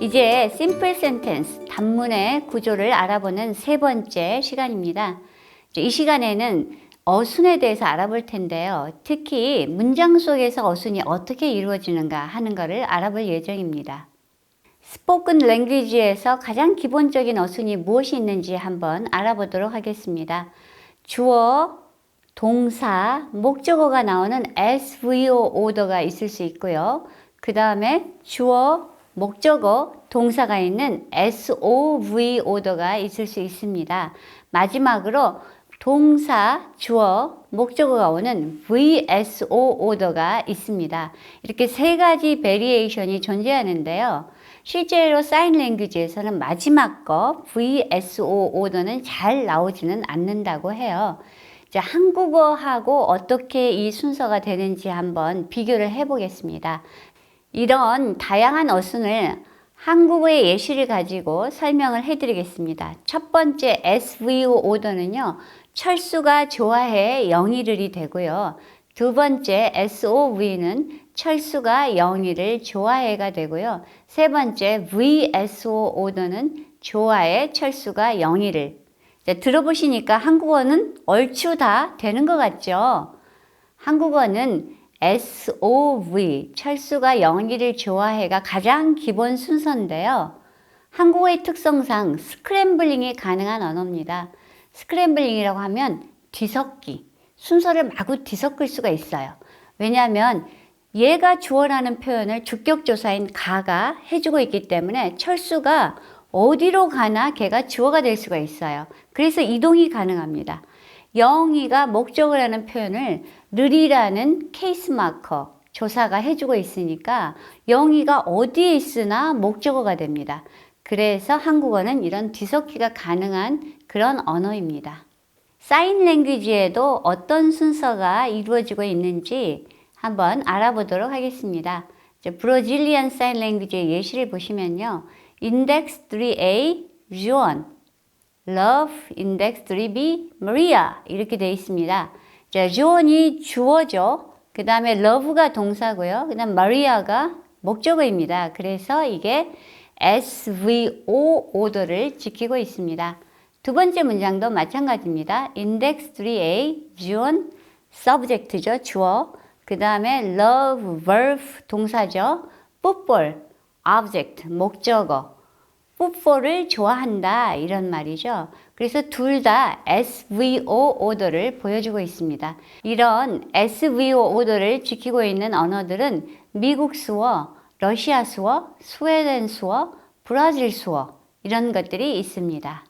이제 심플 센텐스, 단문의 구조를 알아보는 세 번째 시간입니다. 이 시간에는 어순에 대해서 알아볼 텐데요. 특히 문장 속에서 어순이 어떻게 이루어지는가 하는 것을 알아볼 예정입니다. 스포큰 랭귀지에서 가장 기본적인 어순이 무엇이 있는지 한번 알아보도록 하겠습니다. 주어, 동사, 목적어가 나오는 SVO 오더가 있을 수 있고요. 그 다음에 주어, 목적어, 동사가 있는 SOV 오더가 있을 수 있습니다. 마지막으로 동사, 주어, 목적어가 오는 VSO 오더가 있습니다. 이렇게 세 가지 베리에이션이 존재하는데요. 실제로 사인 랭귀지에서는 마지막 거 VSO 오더는 잘 나오지는 않는다고 해요. 자, 한국어하고 어떻게 이 순서가 되는지 한번 비교를 해보겠습니다. 이런 다양한 어순을 한국어의 예시를 가지고 설명을 해드리겠습니다. 첫 번째 SVO 오더는요, 철수가 좋아해 영일을이 되고요. 두 번째 SOV는 철수가 영일을 좋아해가 되고요. 세 번째 VSO 오더는 좋아해 철수가 영일을. 자, 들어보시니까 한국어는 얼추 다 되는 것 같죠? 한국어는 SOV, 철수가 영일을 좋아해가 가장 기본 순서인데요. 한국어의 특성상 스크램블링이 가능한 언어입니다. 스크램블링이라고 하면 뒤섞기, 순서를 마구 뒤섞을 수가 있어요. 왜냐하면 얘가 주어라는 표현을 주격조사인 가가 해주고 있기 때문에 철수가 어디로 가나 걔가 주어가 될 수가 있어요. 그래서 이동이 가능합니다. 영희가 목적어라는 표현을 늘이라는 케이스 마커 조사가 해주고 있으니까 영희가 어디에 있으나 목적어가 됩니다. 그래서 한국어는 이런 뒤섞기가 가능한 그런 언어입니다. 사인 랭귀지에도 어떤 순서가 이루어지고 있는지 한번 알아보도록 하겠습니다. 브라질리안 사인 랭귀지의 예시를 보시면요. 인덱스 3A, Joan, Love, 인덱스 3B, Maria 이렇게 되어 있습니다. 자, Joan이 주어죠. 그 다음에 Love가 동사고요. 그 다음 Maria가 목적어입니다. 그래서 이게 SVO 오더를 지키고 있습니다. 두 번째 문장도 마찬가지입니다. 인덱스 3A, Joan, subject죠. 주어. 그 다음에 love, verb, 동사죠. football, object, 목적어. football을 좋아한다 이런 말이죠. 그래서 둘 다 SVO 오더를 보여주고 있습니다. 이런 SVO 오더를 지키고 있는 언어들은 미국 수어, 러시아 수어, 스웨덴 수어, 브라질 수어 이런 것들이 있습니다.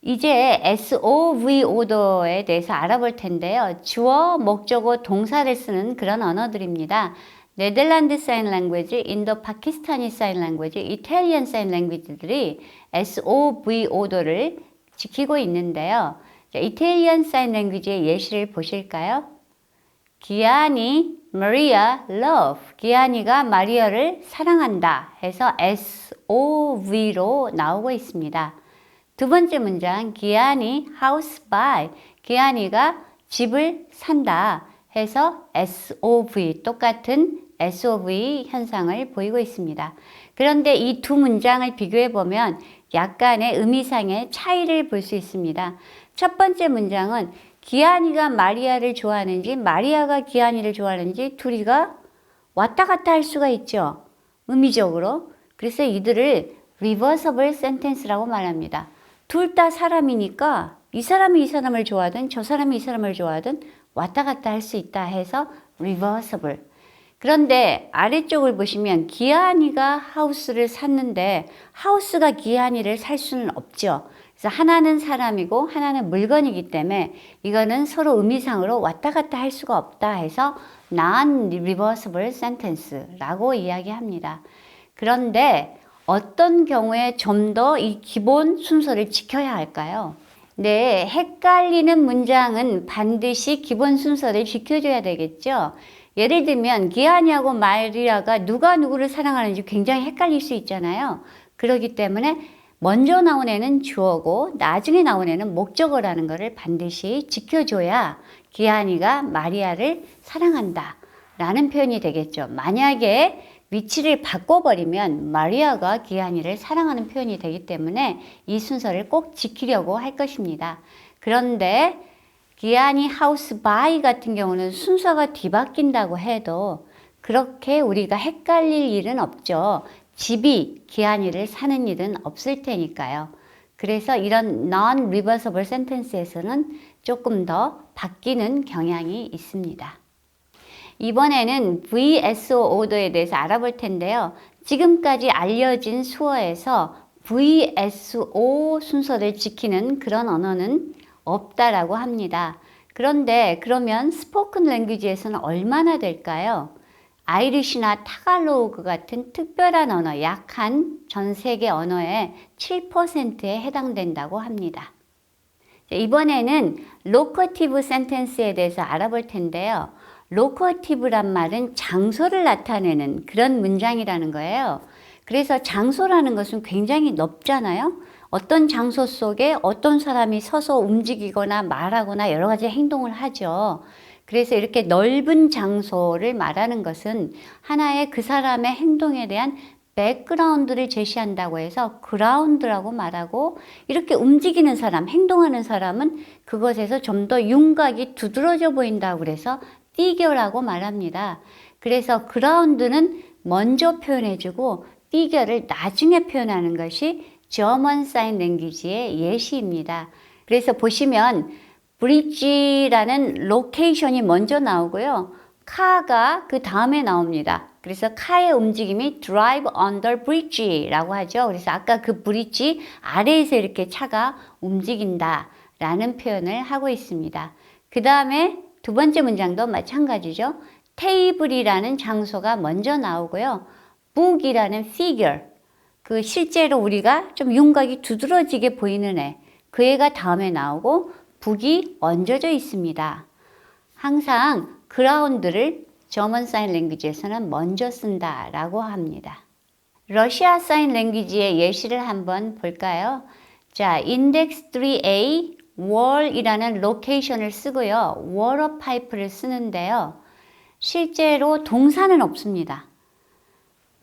이제 SOV 오더에 대해서 알아볼 텐데요. 주어, 목적어, 동사를 쓰는 그런 언어들입니다. 네덜란드 사인 랭귀지, 인도 파키스타니 사인 랭귀지, 이탈리안 사인 랭귀지들이 SOV 오더를 지키고 있는데요. 자, 이탈리안 사인 랭귀지의 예시를 보실까요? 기아니, 마리아, love. 기아니가 마리아를 사랑한다 해서 SOV로 나오고 있습니다. 두 번째 문장, 기아니 house buy. 기아니가 집을 산다 해서 SOV, 똑같은 SOV 현상을 보이고 있습니다. 그런데 이 두 문장을 비교해 보면 약간의 의미상의 차이를 볼 수 있습니다. 첫 번째 문장은 기아니가 마리아를 좋아하는지 마리아가 기아니를 좋아하는지 둘이가 왔다 갔다 할 수가 있죠. 의미적으로. 그래서 이들을 reversible sentence라고 말합니다. 둘 다 사람이니까 이 사람이 이 사람을 좋아하든 저 사람이 이 사람을 좋아하든 왔다 갔다 할 수 있다 해서 reversible. 그런데 아래쪽을 보시면 기아니가 하우스를 샀는데 하우스가 기아니를 살 수는 없죠. 그래서 하나는 사람이고 하나는 물건이기 때문에 이거는 서로 의미상으로 왔다 갔다 할 수가 없다 해서 non-reversible sentence라고 이야기합니다. 그런데 어떤 경우에 좀 더 이 기본 순서를 지켜야 할까요? 네, 헷갈리는 문장은 반드시 기본 순서를 지켜줘야 되겠죠. 예를 들면 기아니하고 마리아가 누가 누구를 사랑하는지 굉장히 헷갈릴 수 있잖아요. 그렇기 때문에 먼저 나온 애는 주어고 나중에 나온 애는 목적어라는 것을 반드시 지켜줘야 기아니가 마리아를 사랑한다 라는 표현이 되겠죠. 만약에 위치를 바꿔버리면 마리아가 기한이를 사랑하는 표현이 되기 때문에 이 순서를 꼭 지키려고 할 것입니다. 그런데 기한이 하우스 바이 같은 경우는 순서가 뒤바뀐다고 해도 그렇게 우리가 헷갈릴 일은 없죠. 집이 기한이를 사는 일은 없을 테니까요. 그래서 이런 non-reversible sentence에서는 조금 더 바뀌는 경향이 있습니다. 이번에는 VSO 오더에 대해서 알아볼 텐데요. 지금까지 알려진 수어에서 VSO 순서를 지키는 그런 언어는 없다라고 합니다. 그런데 그러면 스포큰 랭귀지에서는 얼마나 될까요? 아이리시나 타갈로그 같은 특별한 언어, 약한 전 세계 언어의 7%에 해당된다고 합니다. 이번에는 로커티브 센텐스에 대해서 알아볼 텐데요. 로커티브란 말은 장소를 나타내는 그런 문장이라는 거예요. 그래서 장소라는 것은 굉장히 넓잖아요. 어떤 장소 속에 어떤 사람이 서서 움직이거나 말하거나 여러 가지 행동을 하죠. 그래서 이렇게 넓은 장소를 말하는 것은 하나의 그 사람의 행동에 대한 백그라운드를 제시한다고 해서 그라운드라고 말하고, 이렇게 움직이는 사람, 행동하는 사람은 그것에서 좀 더 윤곽이 두드러져 보인다고 그래서 띠겨라고 말합니다. 그래서 그라운드는 먼저 표현해주고 띠겨를 나중에 표현하는 것이 German Sign Language의 예시입니다. 그래서 보시면 브릿지라는 로케이션이 먼저 나오고요. 카가 그 다음에 나옵니다. 그래서 카의 움직임이 drive under bridge라고 하죠. 그래서 아까 그 브릿지 아래에서 이렇게 차가 움직인다 라는 표현을 하고 있습니다. 그 다음에 두 번째 문장도 마찬가지죠. 테이블이라는 장소가 먼저 나오고요. book이라는 figure, 그 실제로 우리가 좀 윤곽이 두드러지게 보이는 애, 그 애가 다음에 나오고 book이 얹어져 있습니다. 항상 그라운드를 German Sign Language에서는 먼저 쓴다라고 합니다. 러시아 사인 랭귀지의 예시를 한번 볼까요? 자, 인덱스 3A wall이라는 로케이션을 쓰고요. 워터 파이프를 쓰는데요. 실제로 동사는 없습니다.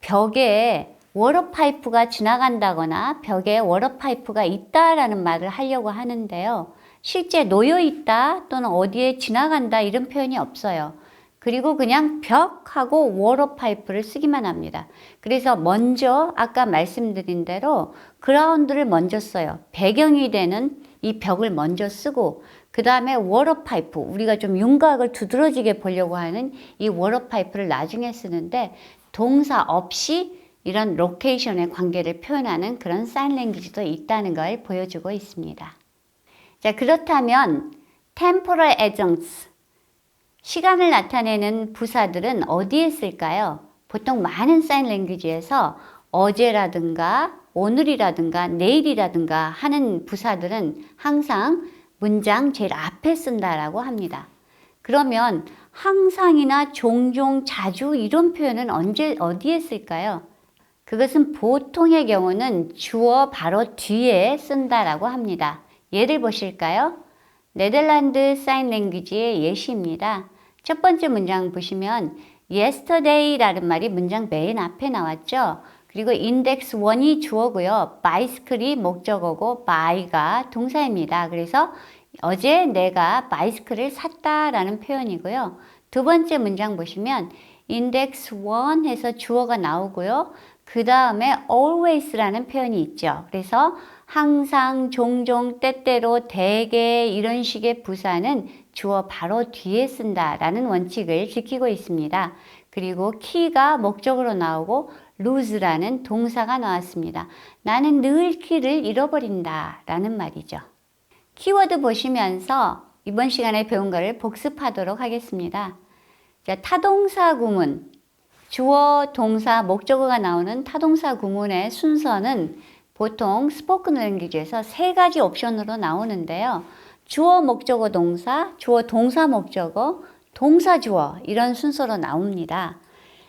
벽에 워터 파이프가 지나간다거나 벽에 워터 파이프가 있다라는 말을 하려고 하는데요. 실제 놓여 있다 또는 어디에 지나간다 이런 표현이 없어요. 그리고 그냥 벽하고 워터 파이프를 쓰기만 합니다. 그래서 먼저 아까 말씀드린 대로 그라운드를 먼저 써요. 배경이 되는 이 벽을 먼저 쓰고, 그 다음에 워터 파이프, 우리가 좀 윤곽을 두드러지게 보려고 하는 이 워터 파이프를 나중에 쓰는데, 동사 없이 이런 로케이션의 관계를 표현하는 그런 사인 랭귀지도 있다는 걸 보여주고 있습니다. 자, 그렇다면 temporal adjuncts, 시간을 나타내는 부사들은 어디에 쓸까요? 보통 많은 사인 랭귀지에서 어제라든가 오늘이라든가 내일이라든가 하는 부사들은 항상 문장 제일 앞에 쓴다라고 합니다. 그러면 항상이나 종종, 자주 이런 표현은 어디에 쓸까요? 그것은 보통의 경우는 주어 바로 뒤에 쓴다라고 합니다. 예를 보실까요? 네덜란드 사인 랭귀지의 예시입니다. 첫 번째 문장 보시면 yesterday라는 말이 문장 맨 앞에 나왔죠. 그리고 index 1이 주어고요. bicycle이 목적어고 buy가 동사입니다. 그래서 어제 내가 바이스클을 샀다라는 표현이고요. 두 번째 문장 보시면 index 1 해서 주어가 나오고요. 그 다음에 always라는 표현이 있죠. 그래서 항상, 종종, 때때로, 대개 이런 식의 부사는 주어 바로 뒤에 쓴다라는 원칙을 지키고 있습니다. 그리고 키가 목적으로 나오고 lose라는 동사가 나왔습니다. 나는 늘 키를 잃어버린다 라는 말이죠. 키워드 보시면서 이번 시간에 배운 것을 복습하도록 하겠습니다. 자, 타동사 구문, 주어, 동사, 목적어가 나오는 타동사 구문의 순서는 보통 스포큰 랭귀지에서 세 가지 옵션으로 나오는데요. 주어, 목적어, 동사, 주어, 동사, 목적어, 동사, 주어 이런 순서로 나옵니다.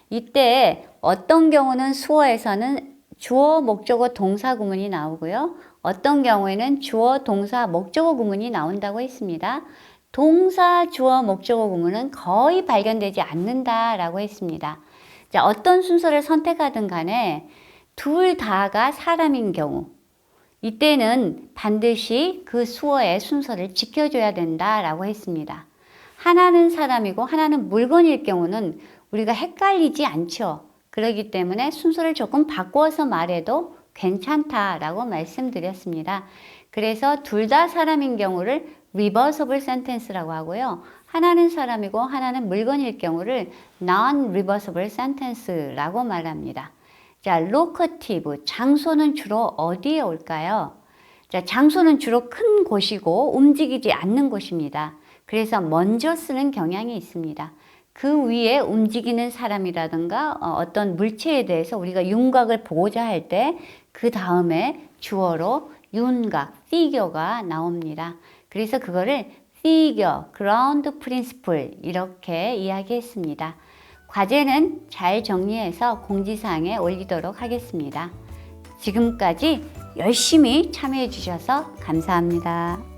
이때 어떤 경우는 수어에서는 주어, 목적어, 동사 구문이 나오고요. 어떤 경우에는 주어, 동사, 목적어 구문이 나온다고 했습니다. 동사, 주어, 목적어 구문은 거의 발견되지 않는다라고 했습니다. 자, 어떤 순서를 선택하든 간에 둘 다가 사람인 경우, 이때는 반드시 그 수어의 순서를 지켜줘야 된다라고 했습니다. 하나는 사람이고 하나는 물건일 경우는 우리가 헷갈리지 않죠. 그렇기 때문에 순서를 조금 바꿔서 말해도 괜찮다라고 말씀드렸습니다. 그래서 둘 다 사람인 경우를 reversible sentence라고 하고요. 하나는 사람이고 하나는 물건일 경우를 non-reversible sentence라고 말합니다. 자, locative, 장소는 주로 어디에 올까요? 자, 장소는 주로 큰 곳이고 움직이지 않는 곳입니다. 그래서 먼저 쓰는 경향이 있습니다. 그 위에 움직이는 사람이라든가 어떤 물체에 대해서 우리가 윤곽을 보고자 할 때 그 다음에 주어로 윤곽, figure가 나옵니다. 그래서 그거를 figure, ground principle 이렇게 이야기했습니다. 과제는 잘 정리해서 공지사항에 올리도록 하겠습니다. 지금까지 열심히 참여해 주셔서 감사합니다.